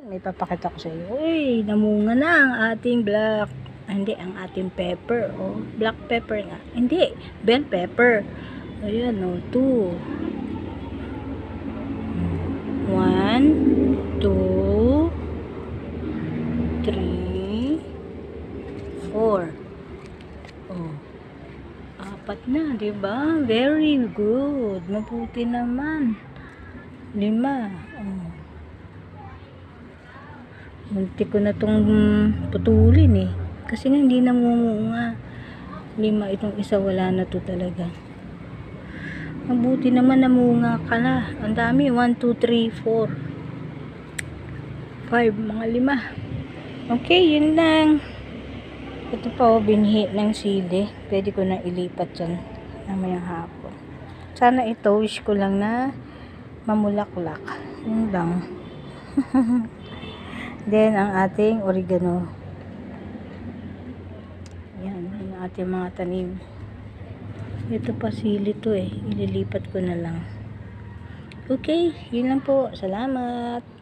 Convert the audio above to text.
May papakita ko sa iyo. Uy, namunga na ang ating black. Hindi, ang ating pepper. Oh, black pepper nga. Hindi, bell pepper. Ayan, oh, 2. 1, 2, 3, 4. Oh, 4 na, di ba? Very good. Mabuti naman. 5. Oh. Munti ko na itong putulin eh. Kasi nga hindi namumunga. 5 itong isa, wala na to talaga. Mabuti naman namunga ka na. Ang dami. 1, 2, 3, 4, 5. Mga 5. Okay, yun lang. Ito pa binhi ng sili. Pwede ko na ilipat dyan namayang hapon. Sana ito, wish ko lang na mamulaklak. Yun lang. Then, ang ating oregano. Yan, yung ating mga tanim. Ito pa sili to eh. Ililipat ko na lang. Okay, yun lang po. Salamat.